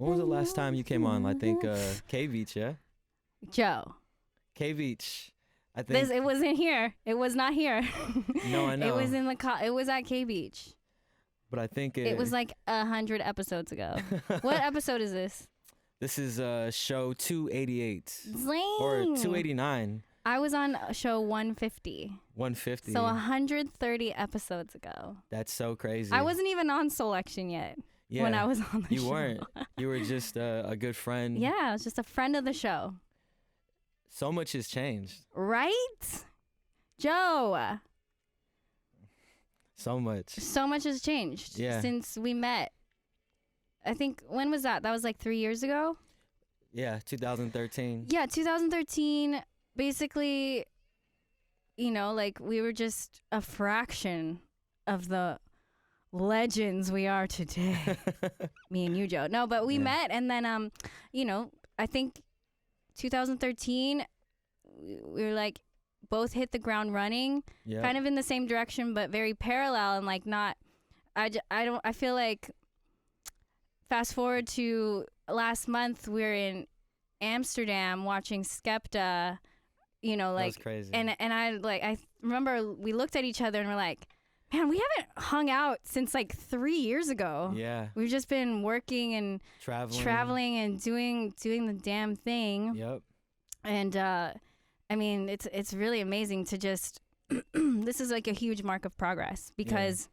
When was the last time you came on? I think K Beach, yeah? Joe. K Beach. I think It wasn't here. It was not here. No, I know. It was in it was at K Beach. But I think it was like 100 episodes ago. What episode is this? This is show 288 Zing. or 289. I was on show 150. 150. So 130 episodes ago. That's so crazy. I wasn't even on Soulection yet when I was on the show. You weren't. You were just a good friend. Yeah, I was just a friend of the show. So much has changed. Right? Joe. So much. So much has changed since we met. I think, when was that? That was like 3 years ago? Yeah, 2013. Yeah, 2013. Basically, like we were just a fraction of the legends we are today. Me and you, Joe. No, but we met, and then, I think 2013, we were like, both hit the ground running, kind of in the same direction, but very parallel, and like not, I feel like, fast forward to last month, we're in Amsterdam watching Skepta, like, that was crazy. And I remember we looked at each other and we're like, man, we haven't hung out since like 3 years ago. Yeah. We've just been working and traveling and doing the damn thing. Yep. And I mean, it's really amazing to just this is like a huge mark of progress, because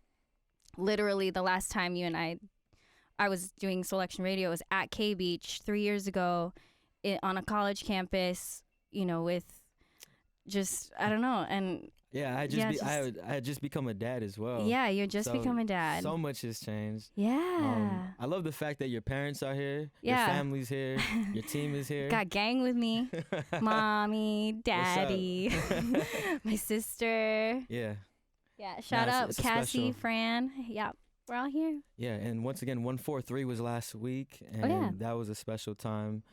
literally the last time you and I was doing Soulection Radio was at K Beach 3 years ago on a college campus, with just, I don't know. And I had just become a dad as well. Yeah, you just become a dad. So much has changed. Yeah. I love the fact that your parents are here, your family's here, your team is here. Got gang with me. Mommy, daddy, my sister. Yeah. Yeah, shout out Cassie, Fran. Yeah, we're all here. Yeah, and once again, 143 was last week, and that was a special time.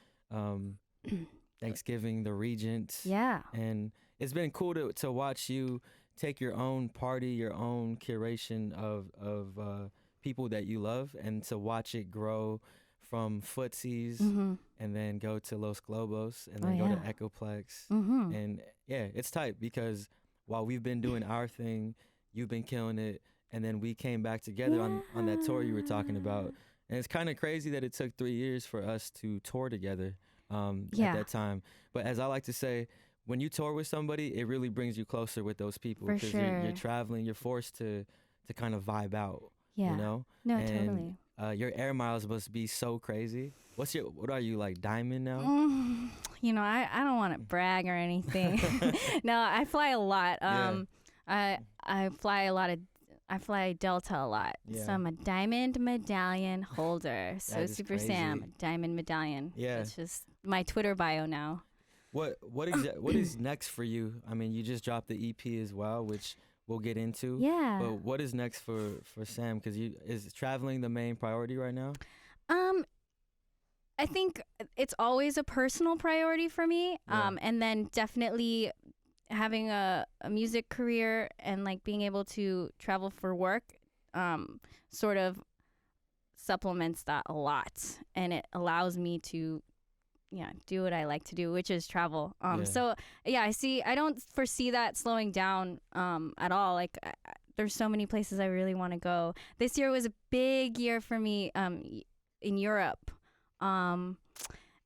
Thanksgiving, the Regent. Yeah. And it's been cool to watch you take your own party, your own curation of people that you love, and to watch it grow from Footsies and then go to Los Globos and then go to Echoplex. And it's tight, because while we've been doing our thing, you've been killing it, and then we came back together on that tour you were talking about. And it's kind of crazy that it took 3 years for us to tour together at that time. But as I like to say, when you tour with somebody, it really brings you closer with those people, because you're traveling, you're forced to kind of vibe out, No, and, totally. Your air miles must be so crazy. What are you, like, diamond now? I don't want to brag or anything. No, I fly a lot. I fly Delta a lot. So I'm a diamond medallion holder. SoSuperSam, diamond medallion. Yeah. It's just my Twitter bio now. What is next for you? I mean, you just dropped the EP as well, which we'll get into. Yeah. But what is next for Sam? Because is traveling the main priority right now? I think it's always a personal priority for me. And then definitely having a music career and like being able to travel for work sort of supplements that a lot, and it allows me to do what I like to do, which is travel. So I don't foresee that slowing down at all. Like there's so many places I really want to go. This year was a big year for me in Europe.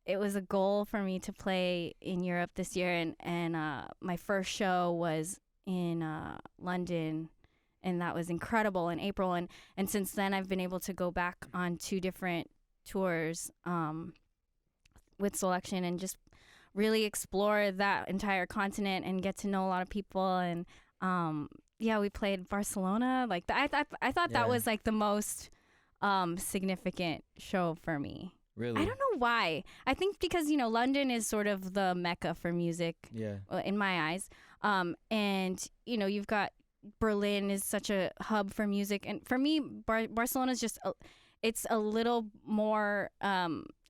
It was a goal for me to play in Europe this year, and my first show was in London, and that was incredible in April. And since then, I've been able to go back on 2 different tours with Soulection and just really explore that entire continent and get to know a lot of people. And we played Barcelona. Like I thought that was like the most significant show for me. Really? I don't know why. I think because, London is sort of the mecca for music in my eyes. And, you've got Berlin is such a hub for music. And for me, Barcelona is just, it's a little more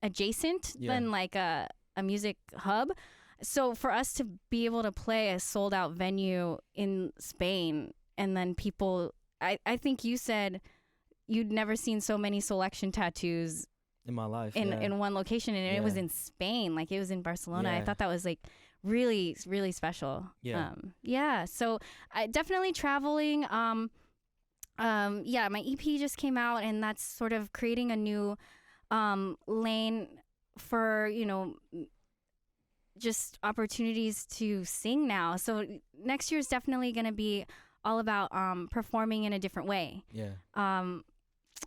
adjacent than like a music hub. So for us to be able to play a sold out venue in Spain, and then people, I think you said you'd never seen so many Soulection tattoos in my life in one location, and it was in Spain, like it was in Barcelona. I thought that was like really, really special. So I definitely traveling. My EP just came out, and that's sort of creating a new lane for, you know, just opportunities to sing now. So next year is definitely going to be all about performing in a different way.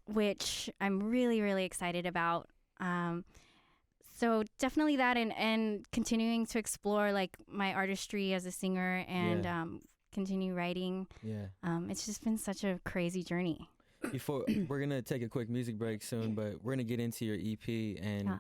Which I'm really, really excited about. So definitely that, and continuing to explore like my artistry as a singer, and continue writing. It's just been such a crazy journey. Before we're gonna take a quick music break soon, but we're gonna get into your EP, and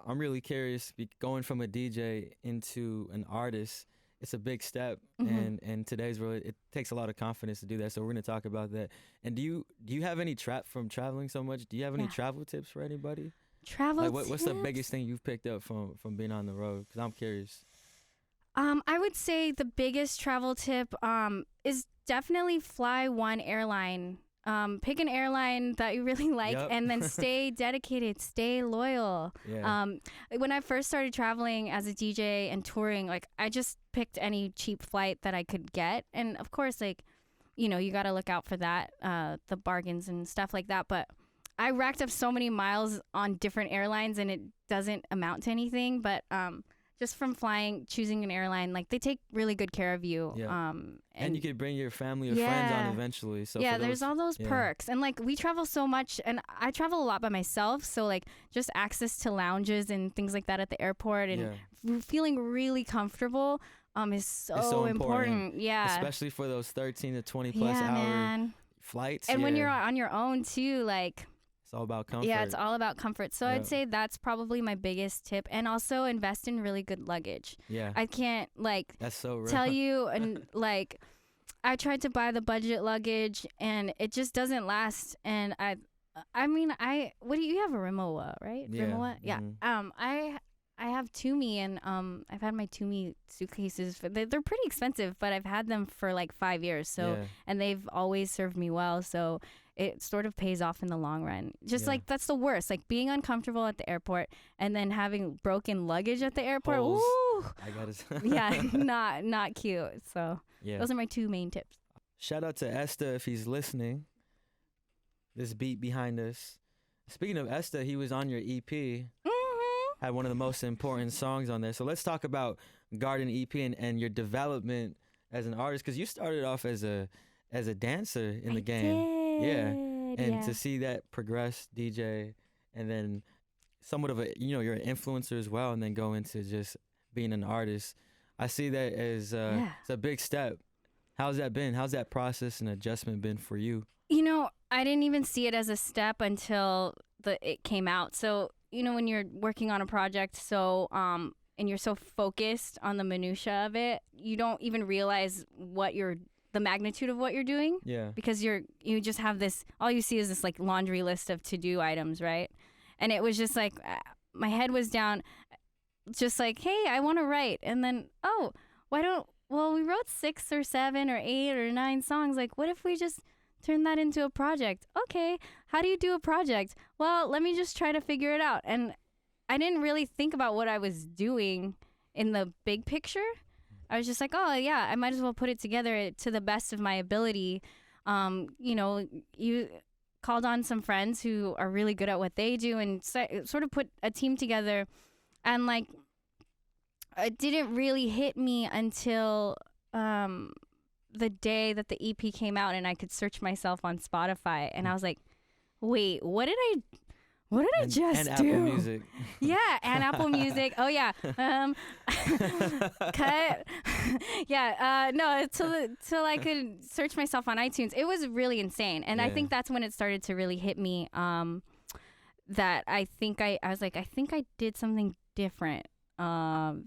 I'm really curious. Going from a DJ into an artist, it's a big step, and today's world, it takes a lot of confidence to do that. So we're gonna talk about that. And do you have any from traveling so much? Do you have any travel tips for anybody? Travel tips? What's the biggest thing you've picked up from being on the road? Because I'm curious. I would say the biggest travel tip is definitely fly one airline. Pick an airline that you really like, and then stay dedicated, stay loyal. When I first started traveling as a DJ and touring, like I just picked any cheap flight that I could get. And of course, like, you know, you got to look out for that, the bargains and stuff like that. But I racked up so many miles on different airlines, and it doesn't amount to anything. But just from choosing an airline, like they take really good care of you. And you could bring your family or friends on eventually. So there's all those perks. And like we travel so much, and I travel a lot by myself. So like just access to lounges and things like that at the airport, and feeling really comfortable is so important. Especially for those 13 to 20 plus hour flights. And when you're on your own too, like, it's all about comfort. Yeah, it's all about comfort. So I'd say that's probably my biggest tip. And also invest in really good luggage. I can't that's so real. Tell you, and like I tried to buy the budget luggage and it just doesn't last. And I mean, what do you have, a Rimowa, right? Rimowa? Yeah. I have Toomey, and I've had my Toomey suitcases. They're pretty expensive, but I've had them for like 5 years. So and they've always served me well. So it sort of pays off in the long run. Just like that's the worst, like being uncomfortable at the airport and then having broken luggage at the airport. Holes. Ooh. I gotta not cute. So those are my two main tips. Shout out to Esta if he's listening. This beat behind us. Speaking of Esta, he was on your EP. Had one of the most important songs on there. So let's talk about Garden EP and your development as an artist, because you started off as a dancer in the game. And to see that progress, DJ, and then somewhat of you're an influencer as well, and then go into just being an artist. I see that as it's a big step. How's that been? How's that process and adjustment been for you? You know, I didn't even see it as a step until it came out. So, you know, when you're working on a project, and you're so focused on the minutia of it, you don't even realize the magnitude of what you're doing. Because you just have this, all you see is this like laundry list of to-do items, right? And it was just like, my head was down, just like, hey, I want to write. And then, we wrote 6 or 7 or 8 or 9 songs. Like, what if we just turn that into a project? Okay, how do you do a project? Well, let me just try to figure it out. And I didn't really think about what I was doing in the big picture. I was just like, oh yeah, I might as well put it together to the best of my ability. You called on some friends who are really good at what they do, and sort of put a team together. And like, it didn't really hit me until the day that the EP came out, and I could search myself on Spotify, and I was like, wait, what did I just do? Apple Music. Yeah, and Apple Music. Oh yeah. Cut. No, till I could search myself on iTunes. It was really insane. And I think that's when it started to really hit me, that I was like, I think I did something different.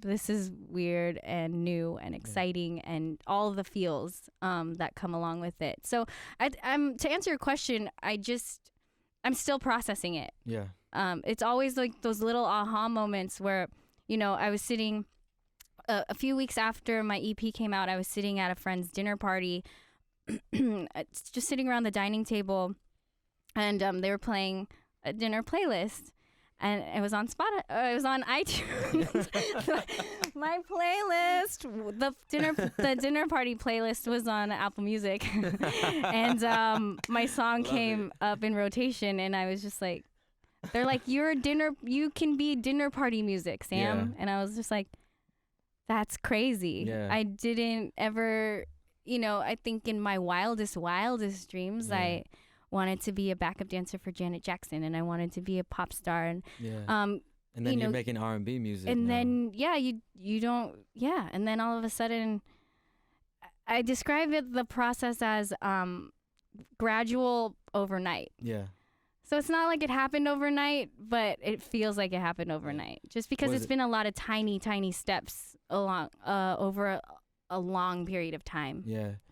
This is weird and new and exciting, and all the feels that come along with it. So to answer your question, I'm still processing it. It's always like those little aha moments where, you know, I was sitting a few weeks after my EP came out, I was sitting at a friend's dinner party, just sitting around the dining table, and they were playing a dinner playlist. and it was on Spotify. It was on iTunes. My playlist, the dinner party playlist, was on Apple Music, and my song came up in rotation, and I was just like, they're like, you can be dinner party music, Sam, and I was just like, that's crazy. Yeah. I didn't ever, I think in my wildest dreams, I wanted to be a backup dancer for Janet Jackson, and I wanted to be a pop star, and and then you're making R&B music, and now. Then you don't, and then all of a sudden, I describe the process as gradual overnight. Yeah. So it's not like it happened overnight, but it feels like it happened overnight, just because it's been a lot of tiny steps along over a long period of time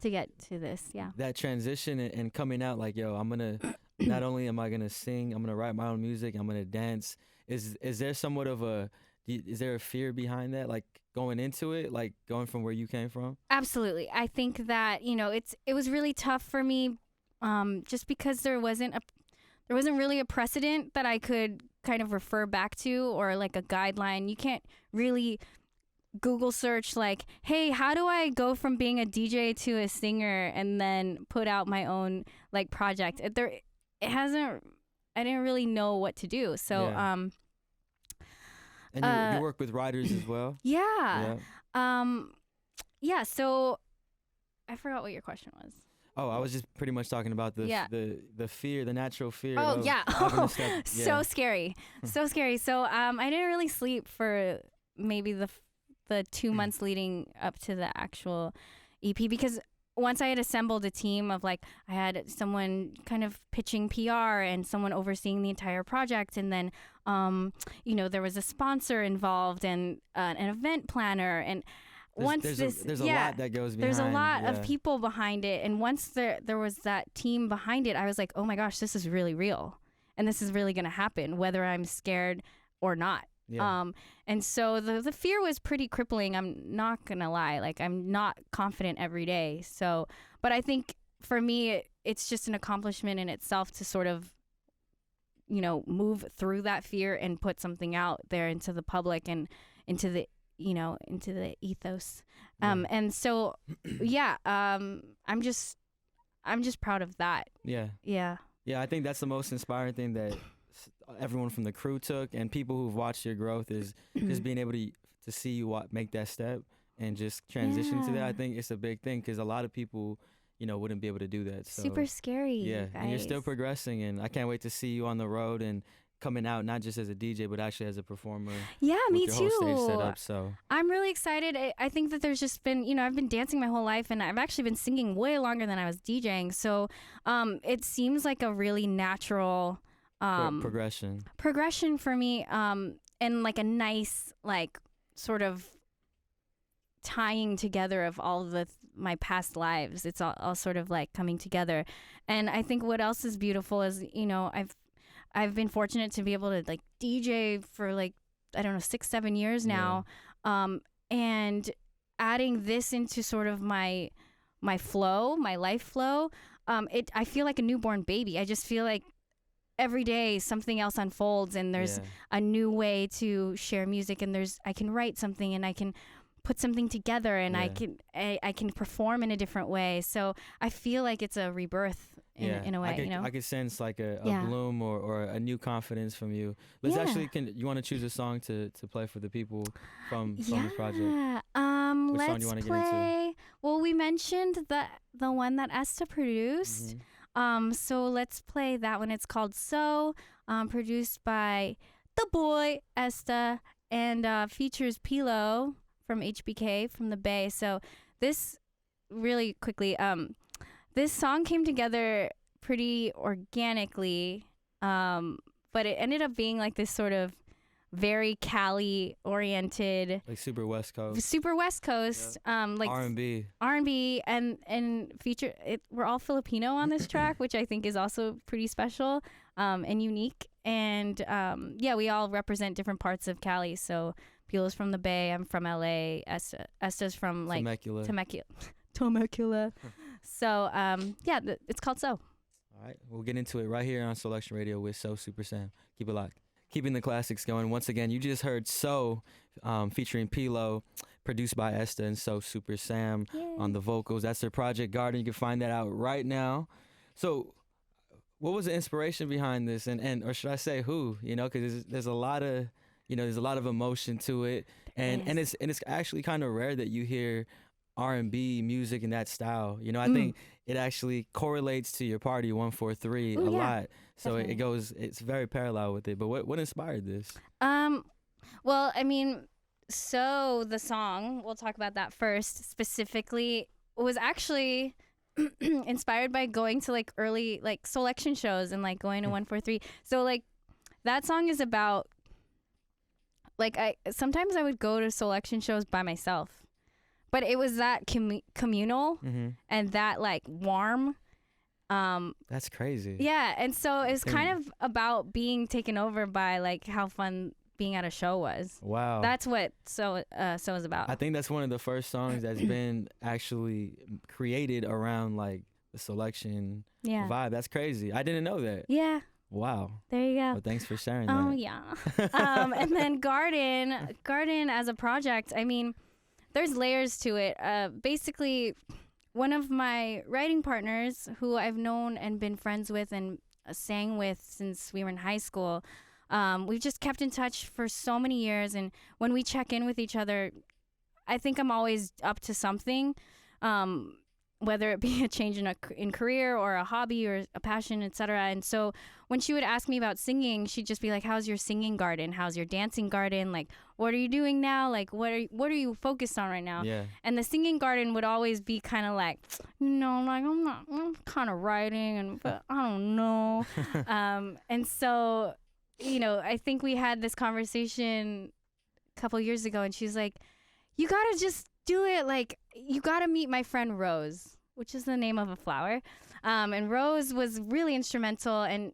to get to this. That transition and coming out like, yo, I'm gonna not only am I gonna sing, I'm gonna write my own music, I'm gonna dance. Is there somewhat of is there a fear behind that, like going into it, like going from where you came from? Absolutely. I think that it was really tough for me, just because there wasn't really a precedent that I could kind of refer back to, or like a guideline. You can't really Google search like, hey, how do I go from being a DJ to a singer and then put out my own like project? I didn't really know what to do. So, and you work with writers as well? Yeah. So I forgot what your question was. Oh, I was just pretty much talking about the fear, the natural fear. Oh, so scary. So scary. So I didn't really sleep for maybe the 2 months leading up to the actual EP, because once I had assembled a team of like, I had someone kind of pitching PR and someone overseeing the entire project, and then there was a sponsor involved and an event planner, and there's a lot that goes behind. There's a lot of people behind it, and once there was that team behind it, I was like, oh my gosh, this is really real, and this is really gonna happen, whether I'm scared or not. Yeah. And so the fear was pretty crippling. I'm not gonna lie. Like, I'm not confident every day. So, but I think for me, it's just an accomplishment in itself to sort of, move through that fear and put something out there into the public and into the ethos. And so, I'm just proud of that. Yeah. Yeah. Yeah. I think that's the most inspiring thing that everyone from the crew took, and people who've watched your growth, is just being able to see you make that step and just transition to that. I think it's a big thing, because a lot of people, wouldn't be able to do that. So, super scary. Yeah, guys. And you're still progressing, and I can't wait to see you on the road and coming out not just as a DJ, but actually as a performer. Yeah, me your too. Whole stage setup, so I'm really excited. I think that there's just been, I've been dancing my whole life, and I've actually been singing way longer than I was DJing. So it seems like a really natural progression for me, and like a nice, like, sort of tying together of all of my past lives. It's all sort of like coming together. And I think what else is beautiful is, I've been fortunate to be able to like DJ for like, I don't know, 6-7 years now. And adding this into sort of my flow, my life flow, I feel like a newborn baby. I just feel like every day something else unfolds, and there's a new way to share music, and I can write something, and I can put something together, and I can perform in a different way. So I feel like it's a rebirth in a way. I could sense like a bloom or a new confidence from you. Let's actually, you want to choose a song to play for the people from the project? Which song do you want to get into? Well, we mentioned the one that Esta produced. So let's play that one. It's called So, produced by the boy Esta, and features Pilo from HBK from the Bay. So this, really quickly, this song came together pretty organically, but it ended up being like this sort of very Cali oriented, like super West Coast, like R&B and feature it. We're all Filipino on this track, which I think is also pretty special and unique. And we all represent different parts of Cali. So Pilo's from the Bay, I'm from LA, Esta's from like Temecula. So it's called So. All right, we'll get into it right here on Soulection Radio with SoSuperSam. Keep it locked. keeping the classics going. Once again, you just heard featuring Pilo, produced by Esta and SoSuperSam on the vocals. That's their project Garden. You can find that out right now. So what was the inspiration behind this, and or should I say who? You know, because there's a lot of emotion to it, and it's actually kind of rare that you hear R&B music in that style. You know, I think it actually correlates to your party 143 a lot. So it's very parallel with it. But what inspired this? Well, I mean, so the song, we'll talk about that first specifically, was actually inspired by going to like early like Soulection shows and like going to 143. So like that song is about like sometimes I would go to Soulection shows by myself, but it was that communal and that like warm. That's crazy. Yeah, and so it's kind of about being taken over by like how fun being at a show was. Wow. That's what so is about. I think that's one of the first songs that's been actually created around like the Soulection vibe. That's crazy. I didn't know that. Yeah. Wow. There you go. Well, thanks for sharing that. Oh yeah. And then Garden as a project, I mean, there's layers to it. Basically, one of my writing partners who I've known and been friends with and sang with since we were in high school, we've just kept in touch for so many years, and when we check in with each other, I think I'm always up to something, whether it be a change in career or a hobby or a passion, etc. And so when she would ask me about singing, she'd just be like, "How's your singing garden? How's your dancing garden? Like, what are you doing now? Like, what are you focused on right now?" Yeah. And the singing garden would always be kind of like, like I'm kind of writing, but I don't know. And so, I think we had this conversation a couple years ago, and she's like, "You gotta just do it. Like, you gotta meet my friend Rose," which is the name of a flower. And Rose was really instrumental in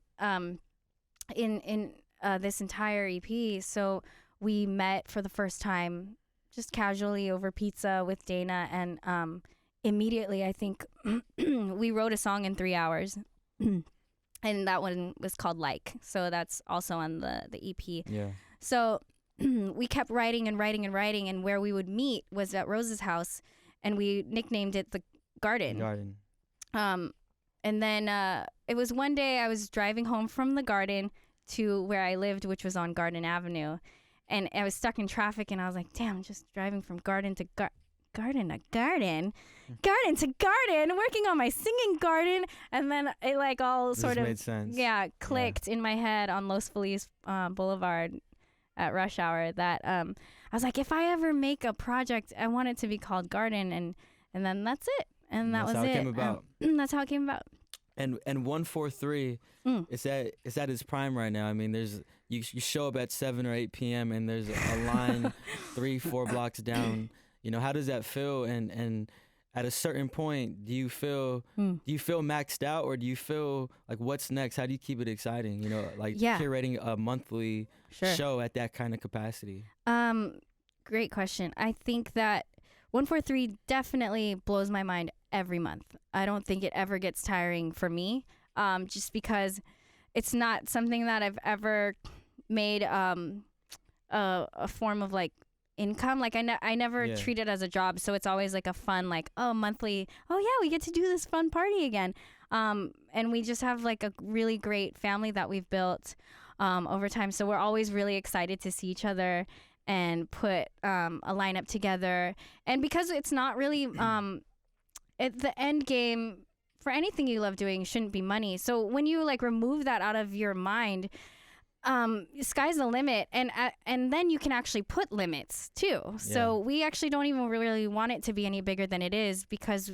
this entire EP. So we met for the first time just casually over pizza with Dana, and immediately I think we wrote a song in 3 hours. And that one was called Like. So that's also on the EP. Yeah. So we kept writing and writing and writing, and where we would meet was at Rose's house, and we nicknamed it the Garden. And then it was one day I was driving home from the Garden to where I lived, which was on Garden Avenue, and I was stuck in traffic, and I was like, damn, I'm just driving from garden to garden to garden to garden, working on my singing garden. And then it like all sort of made sense. Clicked in my head on Los Feliz Boulevard at rush hour that I was like, if I ever make a project, I want it to be called Garden, and then that's it. And that was it. That's how it came about. That's how it came about. And 143 is at its prime right now. I mean, you show up at 7 or 8 p.m. and there's a line 3-4 blocks down. How does that feel? And at a certain point, do you feel maxed out, or do you feel like what's next? How do you keep it exciting? Curating a monthly show at that kind of capacity. Great question. I think that 143 definitely blows my mind every month. I don't think it ever gets tiring for me, just because it's not something that I've ever made a form of like income. Like I never treat it as a job, so it's always like a fun like monthly. Oh yeah, we get to do this fun party again. And we just have like a really great family that we've built over time. So we're always really excited to see each other and put a lineup together. And because it's not really the end game for anything you love doing shouldn't be money. So when you like remove that out of your mind, sky's the limit, and then you can actually put limits too. So we actually don't even really want it to be any bigger than it is, because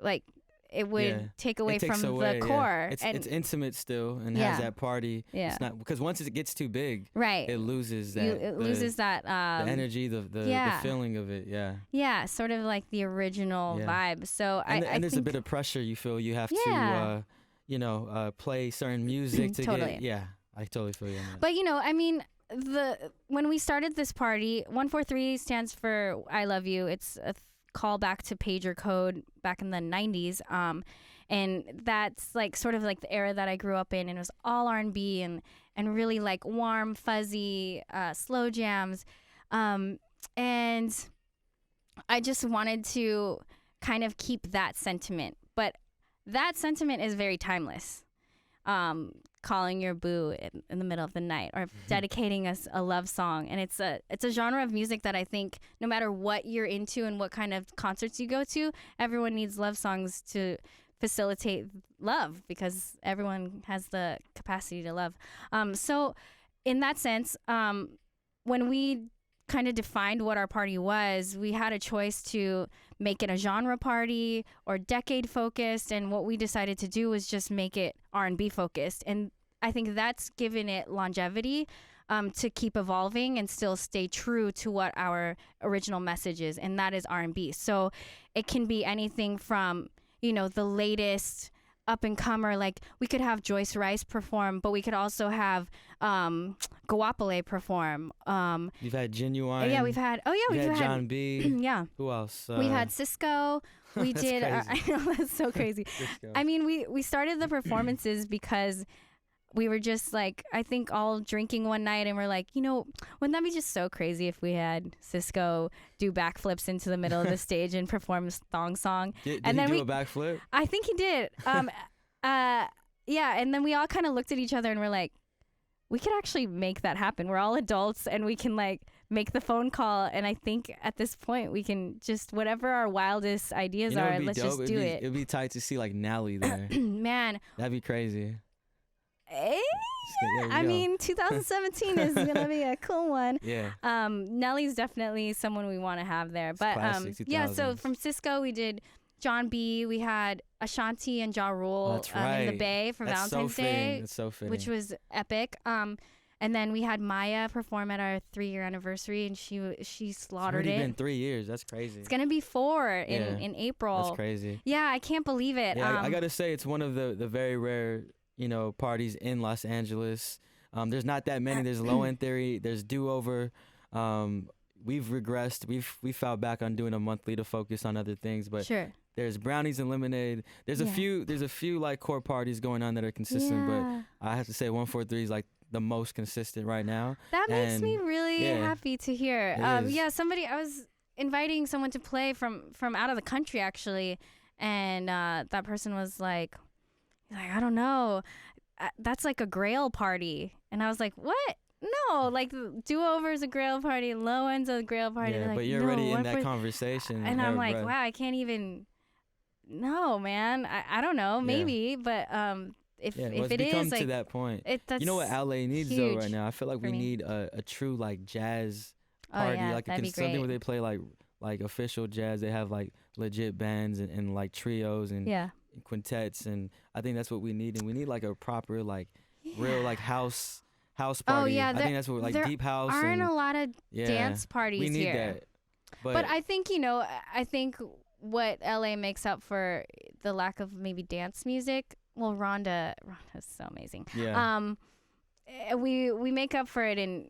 like it would take away from the core. It's intimate still, and has that party. It's not, because once it gets too big, right, it loses that. It loses that the energy, the feeling of it. Yeah, sort of like the original vibe. So I there's think a bit of pressure you feel you have to play certain music to totally. get. I totally feel you on that. But I mean, when we started this party, 143 stands for I Love You. It's a call back to pager code back in the 90s. And that's like sort of like the era that I grew up in, and it was all R&B and really like warm, fuzzy, slow jams. And I just wanted to kind of keep that sentiment. But that sentiment is very timeless. Calling your boo in the middle of the night, or dedicating a love song. And it's a genre of music that I think no matter what you're into and what kind of concerts you go to, everyone needs love songs to facilitate love, because everyone has the capacity to love. So in that sense, when we kind of defined what our party was, we had a choice to make it a genre party or decade focused, and what we decided to do was just make it R&B focused. And I think that's given it longevity to keep evolving and still stay true to what our original message is, and that is R&B. So it can be anything from, you know, the latest up and comer, like we could have Joyce Rice perform, but we could also have Guapole perform. You've had Genuine. Yeah, we've had John B. Yeah. Who else? We had Cisco. We did. Crazy. I know, that's so crazy. I mean, we started the performances because we were just like, I think all drinking one night, and we're like, you know, wouldn't that be just so crazy if we had Cisco do backflips into the middle of the stage and perform a thong song? Did and he then do a backflip? I think he did. Yeah, and then we all kind of looked at each other and we're like, we could actually make that happen. We're all adults and we can like make the phone call. And I think at this point we can just, whatever our wildest ideas are, let's just do it. It'd be tight to see like Nelly there. Man. That'd be crazy. I mean, 2017 is gonna be a cool one. Yeah. Nelly's definitely someone we want to have there. But yeah. So from Cisco, we did John B. We had Ashanti and Ja Rule in the Bay for Valentine's Day. That's so fitting. Which was epic. And then we had Maya perform at our 3-year anniversary, and she slaughtered it. It's already been 3 years. That's crazy. It's gonna be 4 in April. That's crazy. Yeah, I can't believe it. Yeah, I gotta say it's one of the very rare, you know, parties in Los Angeles. There's not that many. There's Low End Theory. There's Do Over. We've regressed. We fell back on doing a monthly to focus on other things. But sure. There's Brownies and Lemonade. There's a few like core parties going on that are consistent. But I have to say 143 is like the most consistent right now. That makes me really happy to hear. Yeah, I was inviting someone to play from out of the country actually, and that person was like, I don't know, that's like a Grail party. And I was like, what? No, like Do-Over is a Grail party, Low End's a Grail party. Yeah, like, but you're already in that conversation. And I'm like, wow, I can't even. No, man, I don't know, maybe, but if it is like to that point, that's you know what LA needs though right now? I feel like we need a true like jazz party, like something where they play like official jazz. They have like legit bands and like trios and quintets, and I think that's what we need. And we need like a proper like real like house party. Oh yeah, I think that's what like deep house. There aren't a lot of dance parties we need here. That. But I think what LA makes up for the lack of maybe dance music. Well, Rhonda's so amazing. Yeah. We make up for it in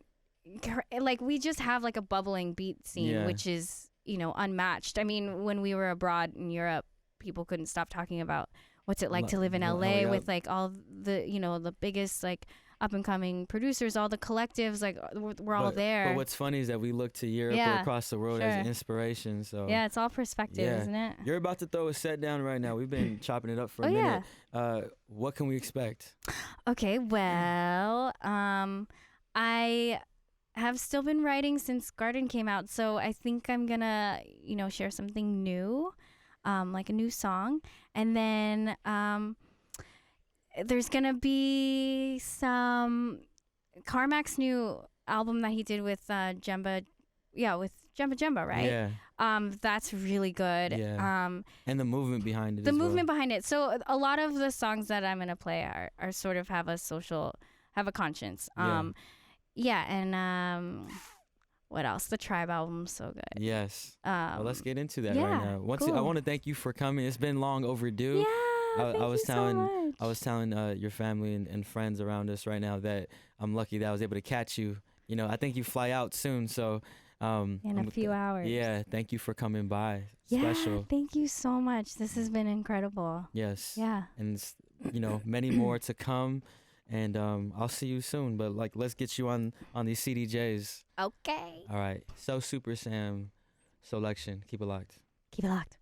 like we just have like a bubbling beat scene, which is, you know, unmatched. I mean, when we were abroad in Europe, people couldn't stop talking about what's it like to live in LA with like all the, you know, the biggest like up and coming producers, all the collectives, like we're all there. But what's funny is that we look to Europe or across the world as inspiration. So yeah, it's all perspective, isn't it? You're about to throw a set down right now. We've been chopping it up for a minute. What can we expect? Okay, well, I have still been writing since Garden came out, so I think I'm gonna, you know, share something new, like a new song, and then there's gonna be some Carmack's new album that he did with Jemba, with Jemba, right? Yeah. That's really good. Yeah. And the movement behind it. Behind it. So a lot of the songs that I'm gonna play are sort of have a conscience. And what else? The Tribe album's so good. Yes. Well, let's get into that right now. Cool. I want to thank you for coming. It's been long overdue. Yeah. I was telling your family and friends around us right now that I'm lucky that I was able to catch you. You know, I think you fly out soon, so in a few hours. Yeah, thank you for coming by. Yeah, Special. thank you so much. This has been incredible. Yes. Yeah. And many more to come. And I'll see you soon. But like, let's get you on these CDJs. Okay. All right. SoSuperSam, Soulection. Keep it locked. Keep it locked.